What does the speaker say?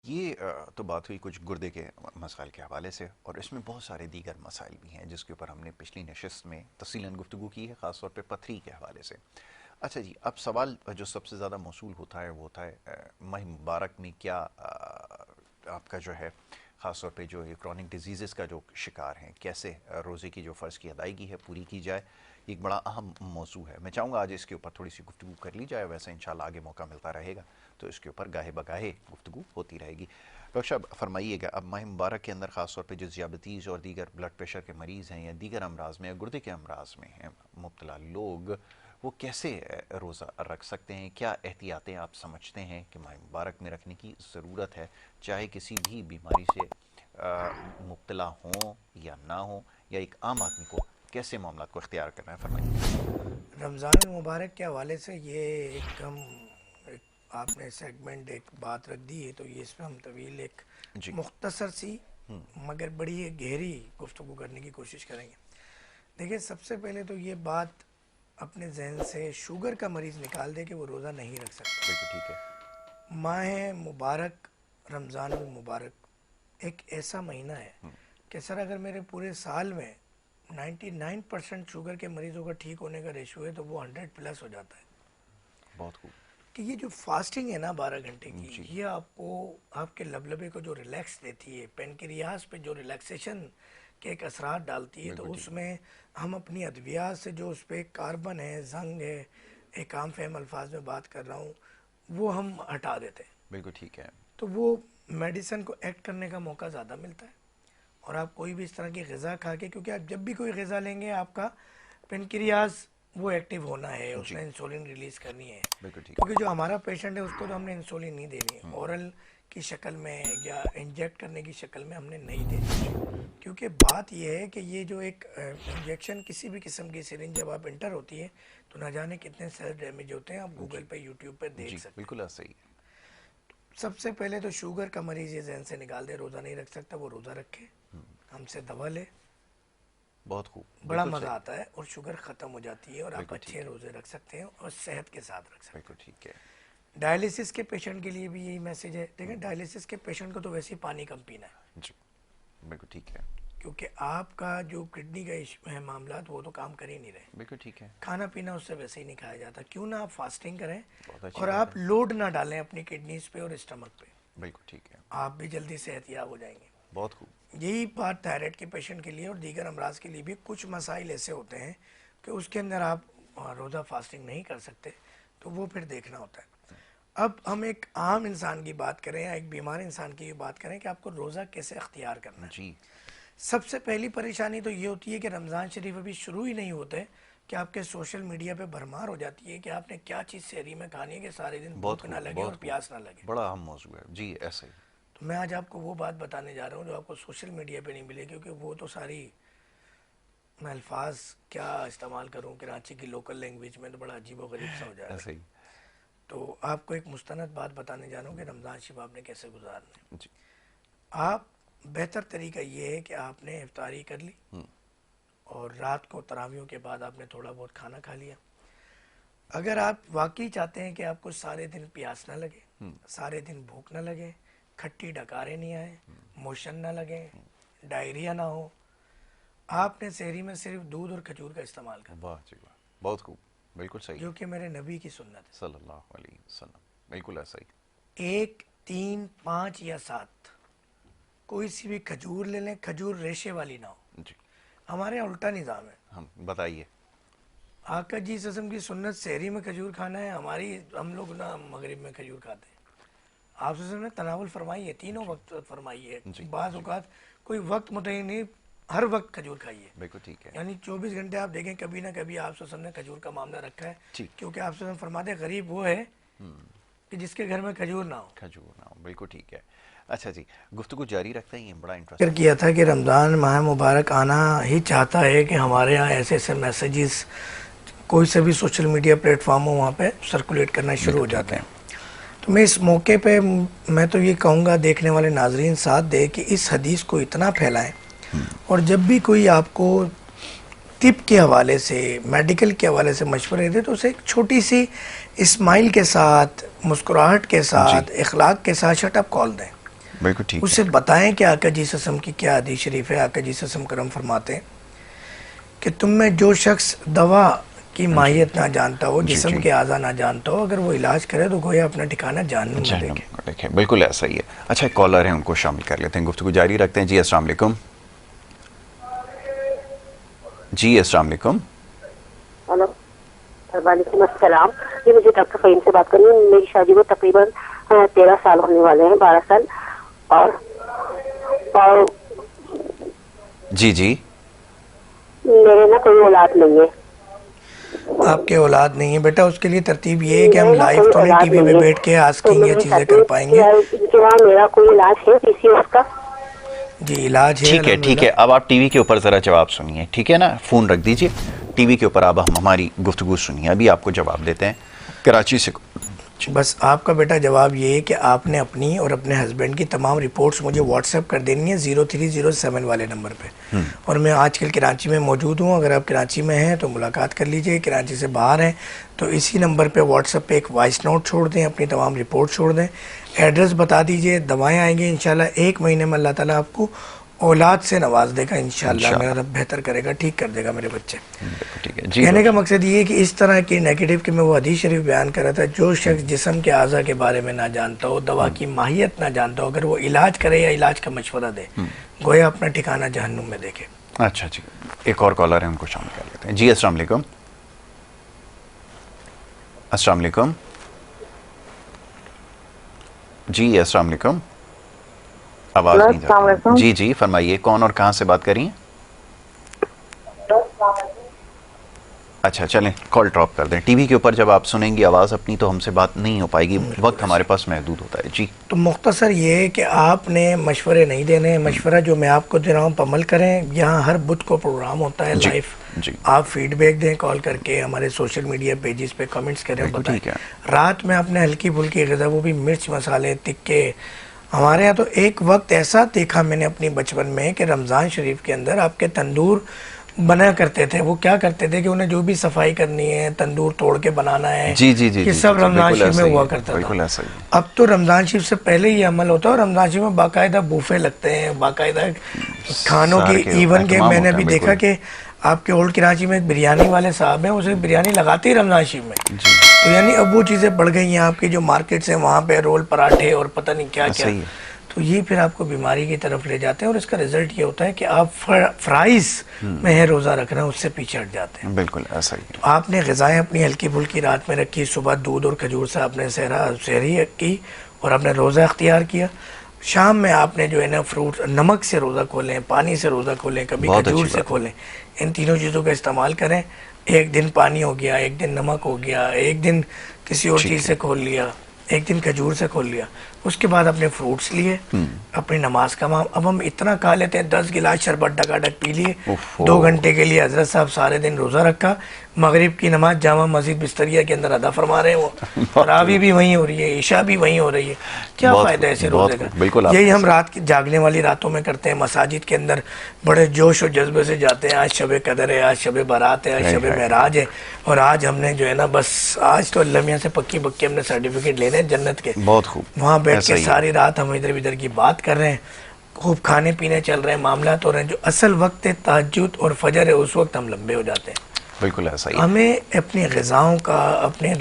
ये तो बात हुई कुछ गुर्दे के मसाइल के हवाले से, और इसमें बहुत सारे दीगर मसाइल भी हैं जिसके ऊपर हमने पिछली नशिस्त में तफसीलन गुफ्तगू की है, ख़ास तौर पे पथरी के हवाले से। अच्छा जी, अब सवाल जो सबसे ज़्यादा मौसूल होता है वो होता है माह मुबारक में क्या आपका जो है ख़ास तौर पे जो ये क्रॉनिक डिजीज़ का जो शिकार हैं, कैसे रोज़े की जो फ़र्ज़ की अदायगी है पूरी की जाए। ये एक बड़ा अहम मौजू है। मैं चाहूँगा आज इसके ऊपर थोड़ी सी गुफ्तगू कर ली जाए, वैसे इंशाल्लाह आगे मौका मिलता रहेगा तो इसके ऊपर गाहे बगाहे गुफ्तगू होती रहेगी। डॉक्टर साहब फरमाइएगा, अब माह मुबारक के अंदर ख़ास तौर पे जो ज़ियाबतीज़ और दीगर ब्लड प्रेशर के मरीज़ हैं या दीगर अमराज में या गुर्दे के अमराज में हैं मुब्तला लोग, वो कैसे रोज़ा रख सकते हैं? क्या एहतियातें आप समझते हैं कि माह मुबारक में रखने की ज़रूरत है, चाहे किसी भी बीमारी से मुब्तला हों या ना हो, या एक आम आदमी को कैसे मामला को इख्तियार करना है? फरमाइए। रमज़ान मुबारक के हवाले से ये एक आपने सेगमेंट एक बात रख दी है, तो ये इसमें हम तवील एक जी। मुख्तसर सी मगर बड़ी एक गहरी गुफ्तगू करने की कोशिश करेंगे। देखिए, सबसे पहले तो ये बात अपने जहन से शुगर का मरीज़ निकाल दे कि वो रोज़ा नहीं रख सकता। बिल्कुल ठीक है। माह मुबारक, रमज़ान मुबारक एक ऐसा महीना है कि सर अगर मेरे पूरे साल में 99% शुगर के मरीजों का ठीक होने का रेशो है तो वो 100 प्लस हो जाता है। बहुत खूब। कि ये जो फास्टिंग है ना 12 घंटे जी। की, ये आपको आपके लबलबे को जो रिलैक्स देती है, पेनक्रियास पे जो रिलैक्सेशन के एक असरात डालती है, तो उसमें हम अपनी अद्वियात से जो उस पर कार्बन है, जंग है, एक आम फहम अल्फाज में बात कर रहा हूँ, वो हम हटा देते हैं। बिल्कुल ठीक है। तो वो मेडिसिन को एक्ट करने का मौका ज़्यादा मिलता है। और आप कोई भी इस तरह की ग़िज़ा खा के, क्योंकि आप जब भी कोई ग़िज़ा लेंगे आपका पेनक्रियास वो एक्टिव होना है, उसने इंसुलिन रिलीज़ करनी है। बिल्कुल ठीक है। क्योंकि जो हमारा पेशेंट है उसको तो हमने इंसुलिन नहीं देनी है, ओरल की शक्ल में या इंजेक्ट करने की शक्ल में हमने नहीं देनी। क्योंकि बात यह है कि ये जो एक इंजेक्शन किसी भी किस्म की सिरिंज जब आप इंटर होती है तो ना जाने कितने सेल डैमेज होते हैं, आप गूगल पे, यूट्यूब पे देख सकते हैं। बिल्कुल सही। सबसे पहले तो शुगर का मरीज़ ये जहन से निकाल दे रोज़ा नहीं रख सकता, वो रोज़ा रखे, हमसे दवा ले, बहुत खूब, बड़ा मज़ा आता है और शुगर ख़त्म हो जाती है और आप अच्छे रोज़े रख सकते हैं और सेहत के साथ रख सकते हैं। बिल्कुल ठीक है। डायलिसिस के पेशेंट के लिए भी यही मैसेज है। देखें, डायलिसिस के पेशेंट को तो वैसे ही पानी कम पीना है जी। बिल्कुल ठीक है। क्योंकि आपका जो किडनी का इशू है मामला, वो तो काम कर ही नहीं रहे। बिल्कुल ठीक है। खाना पीना उससे वैसे ही नहीं खाया जाता। क्यों ना आप फास्टिंग करें और आप लोड ना डालें अपनी किडनीज पे और स्टमक पे। बिल्कुल ठीक है। आप भी जल्दी सेहतयाब हो जाएंगे। बहुत खूब। यही बात थायराइड के पेशेंट के लिए और दीगर अमराज के लिए भी कुछ मसाइल ऐसे होते हैं कि उसके अंदर आप रोज़ा फास्टिंग नहीं कर सकते, तो वो फिर देखना होता है। अब हम एक आम इंसान की बात करें या एक बीमार इंसान की बात करें कि आपको रोज़ा कैसे अख्तियार करना है। जी। सबसे पहली परेशानी तो ये होती है कि रमज़ान शरीफ अभी शुरू ही नहीं होते कि आपके सोशल मीडिया पे भरमार हो जाती है कि आपने क्या चीज़ सहरी में खानी है कि सारे दिन भूख ना लगे और प्यास ना लगे। बड़ा अहम मौजू है जी। ऐसे ही तो मैं आज आपको वो बात बताने जा रहा हूँ जो आपको सोशल मीडिया पे नहीं मिले, क्योंकि वो तो सारी, मैं अल्फाज क्या इस्तेमाल करूँ कराची की लोकल लैंग्वेज में, तो बड़ा अजीब व गरीब सा हो जाएगा। ऐसे ही। तो आपको एक मुस्तनद बात बताने जा रहा हूँ कि रमज़ान शरीफ आपने कैसे गुजारना है। जी। आप बेहतर तरीका ये है कि आपने इफ्तारी कर ली और रात को तरावियों के बाद आपने थोड़ा बहुत खाना खा लिया। अगर आप वाकई चाहते हैं कि आपको सारे दिन प्यास ना लगे, सारे दिन भूख ना लगे, खट्टी डकारें नहीं आए, मोशन ना लगे, डायरिया ना हो, आपने सहरी में सिर्फ दूध और खजूर का इस्तेमाल करना। वाह जी वाह, बहुत खूब, बिल्कुल सही, जो कि मेरे नबी की सुन्नत है सल्लल्लाहु अलैहि वसल्लम। बिल्कुल ऐसा ही। 1, 3, 5 या 7 कोई सी भी खजूर ले लें, खजूर रेशे वाली ना हो। जी। हमारे यहाँ उल्टा निज़ाम है। हम बताइए। आका जी ससम की सुन्नत सहरी में खजूर खाना है, हम लोग ना मगरिब में खजूर खाते हैं। आप ससम ने तनावुल फरमाई है, तीनों वक्त फरमाई है। बाज़ औक़ात कोई वक्त मुतय्यन नहीं, हर वक्त खजूर खाइए। बिल्कुल ठीक है। यानी 24 घंटे आप देखें, कभी ना कभी आप ससम ने खजूर का मामला रखा है, क्योंकि आप ससम फरमाते गरीब वो है कि जिसके घर में खजूर ना हो। खजूर ना हो, बिल्कुल ठीक है। अच्छा जी, गुफ्तगू जारी रखते हैं। बड़ा इंटरेस्टिंग किया था कि रमज़ान माह मुबारक आना ही चाहता है कि हमारे यहाँ ऐसे ऐसे मैसेजेस कोई से भी सोशल मीडिया प्लेटफॉर्म हो वहाँ पे सर्कुलेट करना शुरू हो जाते हैं। तो मैं इस मौके पे मैं तो ये कहूँगा देखने वाले नाजरीन साथ दे कि इस हदीस को इतना फैलाएं, और जब भी कोई आपको तिब के हवाले से, मेडिकल के हवाले से मशवरे दे तो उसे एक छोटी सी स्माइल के साथ, मुस्कुराहट के साथ, इखलाक के साथ शट अप कॉल दें। बिल्कुल ठीक उससे बताएं कि आका जी सल्लम की क्या हदीस शरीफ है। आका जी सल्लम करम फरमाते हैं कि तुम में जो शख्स दवा की माहियत ना जानता हो, जिस्म के आज़ा ना जानता हो, अगर वो इलाज करे तो गोया अपना ठिकाना जहन्नुम में देखे। बिल्कुल ऐसा ही है। अच्छा, एक कॉलर है, उनको शामिल कर लेते हैं, गुफ्तगू जारी रखते हैं। जी अस्सलाम वालेकुम। जी अस्सलाम वालेकुम। हेलो, वालेकुम अस्सलाम। जी, मुझे डॉक्टर फ़हीम से बात करनी है। मेरी शादी को तकरीबन 13 साल होने वाले हैं, 12 साल। और जी जी, मेरे ना कोई औलाद नहीं है। आपके औलाद नहीं है बेटा, उसके लिए तरतीब ये है कि हम लाइव तो नहीं टीवी पे बैठ के आस्किंग ये चीज़ें कर पाएंगे। मेरा कोई इलाज है पीसीओएस का? जी इलाज है। ठीक है ठीक है। अब आप टीवी के ऊपर ज़रा जवाब सुनिए, ठीक है ना, फ़ोन रख दीजिए, टीवी के ऊपर आप हमारी गुफ्तगू सुनिए, अभी आपको जवाब देते हैं कराची से। बस आपका बेटा जवाब ये है कि आपने अपनी और अपने हस्बैंड की तमाम रिपोर्ट्स मुझे व्हाट्सएप कर देनी है 0307 वाले नंबर पे। और मैं आजकल कराची में मौजूद हूँ, अगर आप कराची में हैं तो मुलाकात कर लीजिए, कराची से बाहर हैं तो इसी नंबर पे व्हाट्सएप पे एक वॉइस नोट छोड़ दें, अपनी तमाम रिपोर्ट छोड़ दें, एड्रेस बता दीजिए, दवाएँ आएंगी इंशाल्लाह। 1 महीने में अल्लाह ताला आपको औलाद से नवाज देगा इंशाल्लाह। मेरा रब बेहतर करेगा, ठीक कर देगा मेरे बच्चे। ठीक है। कहने का मकसद ये है कि इस तरह की नेगेटिव कि मैं वो हदीस शरीफ बयान कर रहा था, जो शख्स जिस्म के आज़ा के बारे में ना जानता हो, दवा की माहियत ना जानता हो, अगर वो इलाज करे या इलाज का मशवरा दे, गोया अपना ठिकाना जहन्नुम में देखे। अच्छा जी, एक और कॉलर है, उनको शामिल कर लेते हैं। जी अस्सलाम वालेकुम। अस्सलाम वालेकुम। जी अस्सलाम वालेकुम। आवाज़ नहीं जाती। जी जी, फरमाइए, कौन और कहाँ से बात करी हैं? अच्छा चलें, कॉल ड्रॉप कर दें। टीवी के ऊपर जब आप सुनेंगी आवाज़ अपनी तो हमसे बात नहीं हो पाएगी, वक्त हमारे पास महदूद होता है। जी, तो मुख्तसर ये है कि आपने मशवरे नहीं देने, मशवरा जो मैं आपको दे रहा हूँ अमल करें। यहाँ हर बुध को प्रोग्राम होता है लाइव, आप फीडबैक दें कॉल करके, हमारे सोशल मीडिया पेजेस पे कमेंट्स करें, बताएं। रात में आपने हल्की फुल्की ग़िज़ा, वो भी मिर्च मसाले तिक्के। हमारे यहाँ तो एक वक्त ऐसा देखा मैंने अपनी बचपन में कि रमज़ान शरीफ के अंदर आपके तंदूर बना करते थे। वो क्या करते थे कि उन्हें जो भी सफाई करनी है, तंदूर तोड़ के बनाना है, जी जी जी, ये सब रमज़ान शरीफ में हुआ करता था। अब तो रमज़ान शरीफ से पहले ही अमल होता है और रमज़ान शरीफ में बाकायदा बूफे लगते हैं, बाकायदा खानों की। इवन के मैंने अभी देखा कि आपके ओल्ड कराची में एक बिरयानी वाले साहब हैं, उसे बिरयानी लगाते ही रमज़ान शरीफ में। तो यानी अब वो चीज़ें बढ़ गई हैं, आपकी जो मार्केट्स हैं वहाँ पे रोल पराठे और पता नहीं क्या क्या, तो ये फिर आपको बीमारी की तरफ ले जाते हैं। और इसका रिजल्ट ये होता है कि आप फ्राइज में है रोज़ा रखना, उससे पीछे हट जाते हैं। बिल्कुल ऐसा ही। तो आपने ग़िज़ाएँ अपनी हल्की फुल्की रात में रखी, सुबह दूध और खजूर से आपने सहरी की और आपने रोज़ा अख्तियार किया। शाम में आपने जो है ना फ्रूट, नमक से रोज़ा खोलें, पानी से रोज़ा खोलें, कभी खजूर से खोलें, इन तीनों चीज़ों का इस्तेमाल करें। एक दिन पानी हो गया, एक दिन नमक हो गया, एक दिन किसी और चीज़ से खोल लिया, एक दिन खजूर से खोल लिया। उसके बाद अपने फ्रूट्स लिए, अपनी नमाज का माम। अब हम इतना खा लेते हैं, 10 गिलास शरबत डकाडक पी लिए, 2 घंटे के लिए हजरत साहब सारे दिन रोज़ा रखा, मगरिब की नमाज जामा मस्जिद बिस्तरिया के अंदर अदा फरमा रहे हैं, वो तरावी भी वहीं हो रही है, ईशा भी वहीं हो रही है। क्या फ़ायदा ऐसे रोज़े का? यही हम रात की जागने वाली रातों में करते हैं, मसाजिद के अंदर बड़े जोश और जज्बे से जाते हैं, आज शब कदर है, आज शब बारात है, आज शब महराज है, और आज हमने जो है ना बस आज तो अल्लाह मियां से पक्की पक्की हमने सर्टिफिकेट लेने हैं जन्नत के। बहुत खूब। वहाँ बैठ के सारी रात हम इधर इधर की बात कर रहे हैं, खूब खाने पीने चल रहे हैं, मामला हो रहे हैं। जो असल वक्त है तहज्जुद और फजर है, उस वक्त हम लंबे हो जाते हैं। बिल्कुल ऐसा ही। हमें अपनी ग़िज़ाओं का, अपने